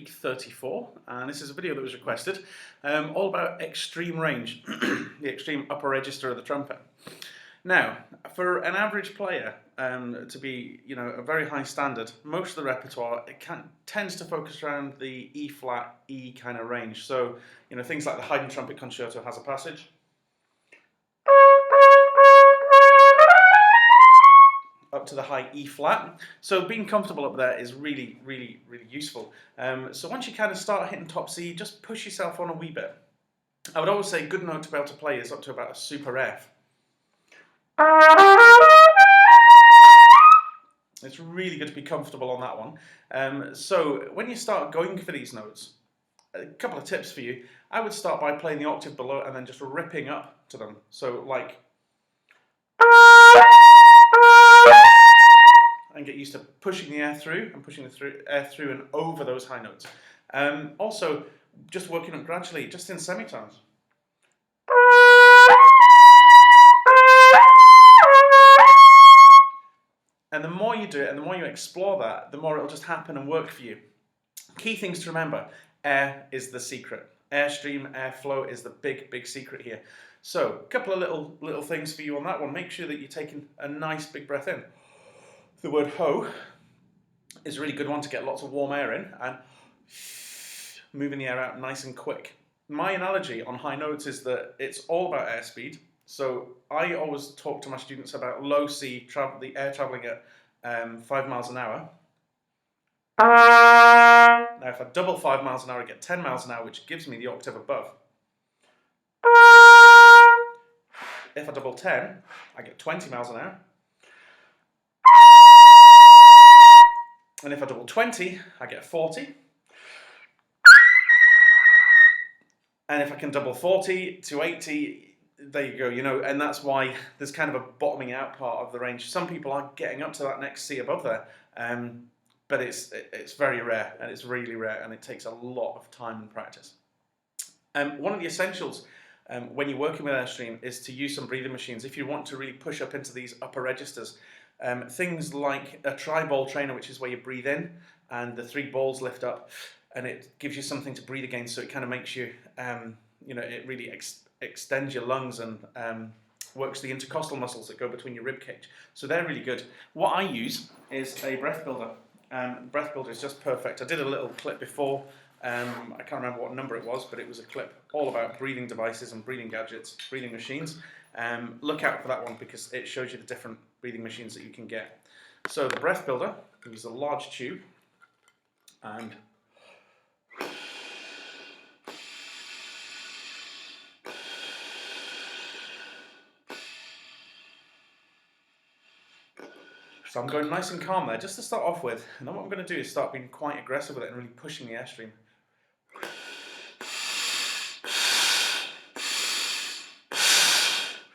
week 34, and this is a video that was requested, all about extreme range, the extreme upper register of the trumpet. Now, for an average player to be, a very high standard, most of the repertoire tends to focus around the E flat, E kind of range. So, things like the Haydn Trumpet Concerto has a passage. Up to the high E flat. So being comfortable up there is really, really, really useful. So once you kind of start hitting top C, just push yourself on a wee bit. I would always say a good note to be able to play is up to about a super F. It's really good to be comfortable on that one. So when you start going for these notes, a couple of tips for you. I would start by playing the octave below and then just ripping up to them. So like, and get used to pushing the air through and pushing the air through and over those high notes. Also, just working up gradually, just in semitones. And the more you do it and the more you explore that, the more it'll just happen and work for you. Key things to remember: air is the secret. Airstream, airflow is the big secret here. So, a couple of little things for you on that one. Make sure that you're taking a nice big breath in. The word ho is a really good one to get lots of warm air in and moving the air out nice and quick. My analogy on high notes is that it's all about airspeed. So I always talk to my students about low C, the air traveling at 5 miles an hour. Now if I double 5 miles an hour, I get 10 miles an hour, which gives me the octave above. If I double 10, I get 20 miles an hour. And if I double 20, I get 40. And if I can double 40 to 80, there you go, and that's why there's kind of a bottoming out part of the range. Some people are getting up to that next C above there, but it's very rare, and it's really rare, and it takes a lot of time and practice. One of the essentials when you're working with Airstream is to use some breathing machines if you want to really push up into these upper registers. Things like a tri-ball trainer, which is where you breathe in and the 3 balls lift up, and it gives you something to breathe against, so it kind of makes you, it really extends your lungs and works the intercostal muscles that go between your rib cage. So they're really good. What I use is a breath builder. Breath builder is just perfect. I did a little clip before. I can't remember what number it was, but it was a clip all about breathing devices and breathing gadgets, breathing machines. Look out for that one because it shows you the different breathing machines that you can get. So the breath builder is a large tube, and so I'm going nice and calm there just to start off with, and then what I'm going to do is start being quite aggressive with it and really pushing the airstream.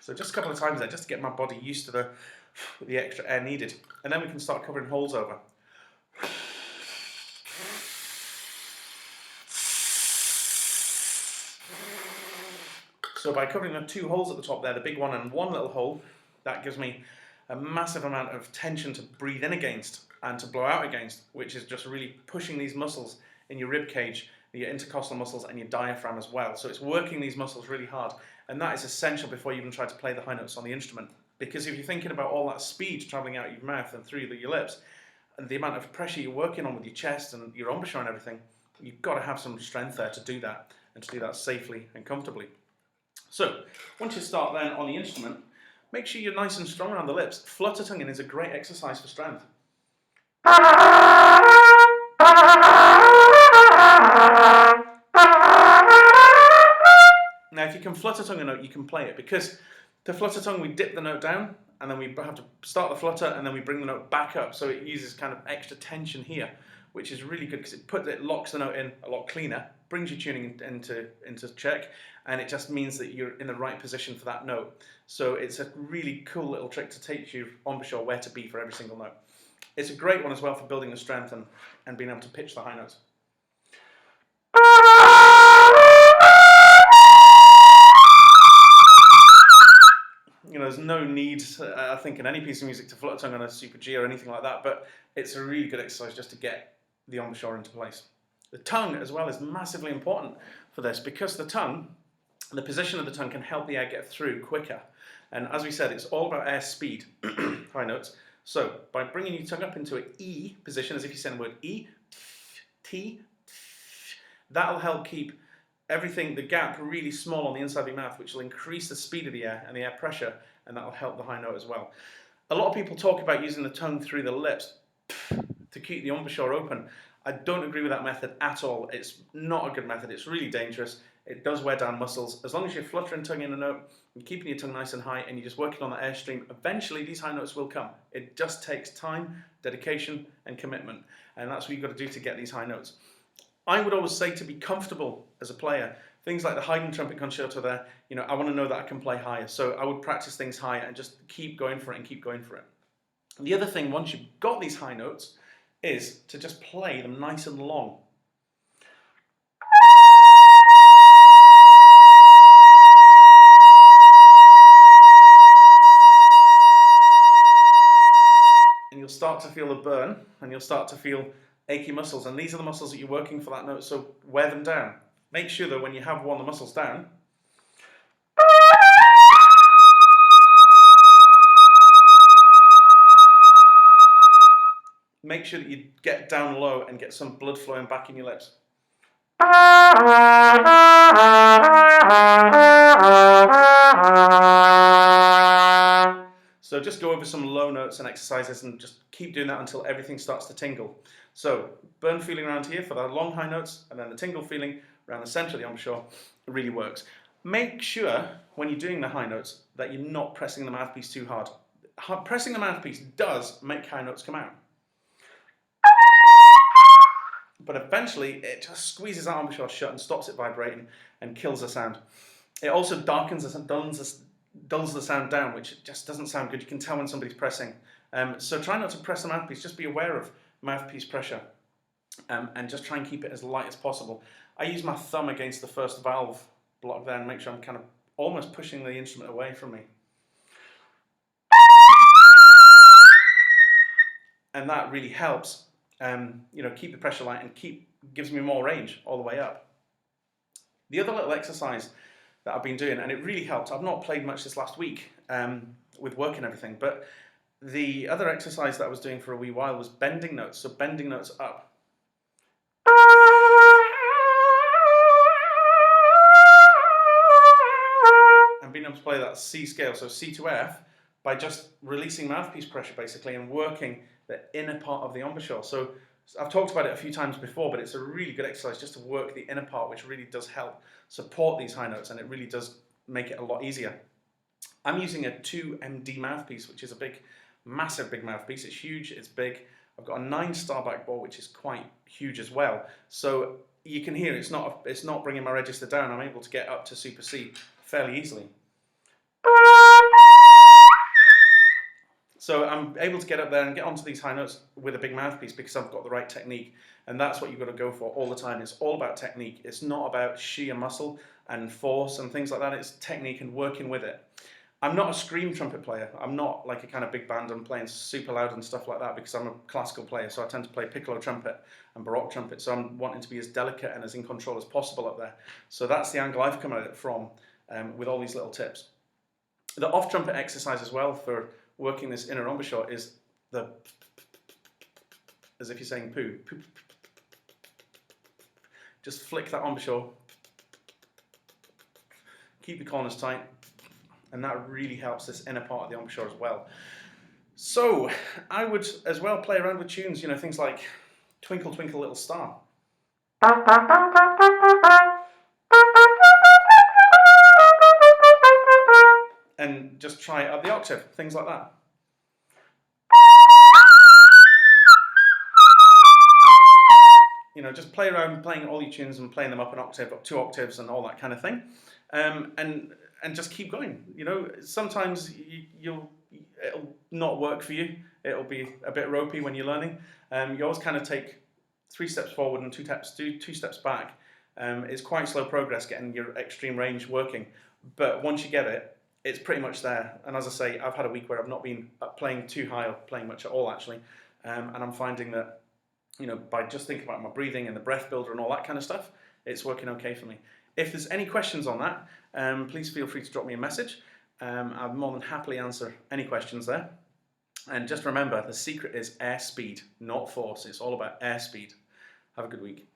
So just a couple of times there, just to get my body used to the extra air needed. And then we can start covering holes over. So by covering the 2 holes at the top there, the big one and one little hole, that gives me a massive amount of tension to breathe in against and to blow out against, which is just really pushing these muscles in your rib cage, your intercostal muscles and your diaphragm as well. So it's working these muscles really hard, and that is essential before you even try to play the high notes on the instrument. Because if you're thinking about all that speed traveling out your mouth and through your lips, and the amount of pressure you're working on with your chest and your embouchure and everything, you've got to have some strength there to do that, and to do that safely and comfortably. So once you start then on the instrument, make sure you're nice and strong around the lips. Flutter tonguing is a great exercise for strength. Now, if you can flutter tongue a note, you can play it, because to flutter tongue, we dip the note down, and then we have to start the flutter, and then we bring the note back up, so it uses kind of extra tension here, which is really good because it locks the note in a lot cleaner, brings your tuning into check, and it just means that you're in the right position for that note. So it's a really cool little trick to teach you embouchure where to be for every single note. It's a great one as well for building the strength and being able to pitch the high notes. There's no need, I think, in any piece of music to flutter tongue on a super G or anything like that, but it's a really good exercise just to get the embouchure into place. The tongue as well is massively important for this, because the position of the tongue can help the air get through quicker. And as we said, it's all about air speed, high notes. So by bringing your tongue up into an E position, as if you said the word E, T, that'll help keep everything, the gap, really small on the inside of your mouth, which will increase the speed of the air and the air pressure, and that'll help the high note as well. A lot of people talk about using the tongue through the lips to keep the embouchure open. I don't agree with that method at all. It's not a good method. It's really dangerous. It does wear down muscles. As long as you're fluttering tongue in a note, you're keeping your tongue nice and high, and you're just working on the airstream, eventually these high notes will come. It just takes time, dedication, and commitment. And that's what you've got to do to get these high notes. I would always say, to be comfortable as a player, things like the Haydn trumpet concerto there, I want to know that I can play higher. So I would practice things higher and just keep going for it and keep going for it. The other thing, once you've got these high notes, is to just play them nice and long. And you'll start to feel a burn, and you'll start to feel achy muscles, and these are the muscles that you're working for that note, so wear them down. Make sure that when you have worn the muscles down, make sure that you get down low and get some blood flowing back in your lips. So just go over some low notes and exercises and just keep doing that until everything starts to tingle. So burn feeling around here for the long high notes, and then the tingle feeling around the center of the embouchure really works. Make sure when you're doing the high notes that you're not pressing the mouthpiece too hard. Pressing the mouthpiece does make high notes come out, but eventually it just squeezes that embouchure shut and stops it vibrating and kills the sound. It also darkens and dulls the sound down, which just doesn't sound good. You can tell when somebody's pressing. So try not to press the mouthpiece, just be aware of mouthpiece pressure, and just try and keep it as light as possible. I use my thumb against the first valve block there and make sure I'm kind of almost pushing the instrument away from me. And that really helps, keep the pressure light and gives me more range all the way up. The other little exercise that I've been doing, and it really helped, I've not played much this last week with work and everything, but the other exercise that I was doing for a wee while was bending notes, so bending notes up. And being able to play that C scale, so C to F, by just releasing mouthpiece pressure basically and working the inner part of the embouchure. So I've talked about it a few times before, but it's a really good exercise just to work the inner part, which really does help support these high notes, and it really does make it a lot easier. I'm using a 2MD mouthpiece, which is a massive big mouthpiece. It's huge, it's big. I've got a 9-star back bore, which is quite huge as well. So you can hear it's not bringing my register down. I'm able to get up to super C fairly easily. So I'm able to get up there and get onto these high notes with a big mouthpiece because I've got the right technique. And that's what you've got to go for all the time. It's all about technique. It's not about sheer muscle and force and things like that. It's technique and working with it. I'm not a scream trumpet player. I'm not like a kind of big band and playing super loud and stuff like that because I'm a classical player. So I tend to play piccolo trumpet and baroque trumpet. So I'm wanting to be as delicate and as in control as possible up there. So that's the angle I've come at it from with all these little tips. The off trumpet exercise as well for working this inner embouchure is the, as if you're saying poo. Just flick that embouchure, keep the corners tight, and that really helps this inner part of the embouchure as well. So I would as well play around with tunes, things like Twinkle Twinkle Little Star. And just try it up the octave, things like that. Just play around playing all your tunes and playing them up an octave, up 2 octaves and all that kind of thing. And just keep going. Sometimes it'll not work for you. It'll be a bit ropey when you're learning. You always kind of take 3 steps forward and 2 steps back. It's quite slow progress getting your extreme range working. But once you get it, it's pretty much there. And as I say, I've had a week where I've not been playing too high or playing much at all actually. And I'm finding that by just thinking about my breathing and the breath builder and all that kind of stuff, it's working okay for me. If there's any questions on that, please feel free to drop me a message. I'll more than happily answer any questions there. And just remember, the secret is airspeed, not force. It's all about airspeed. Have a good week.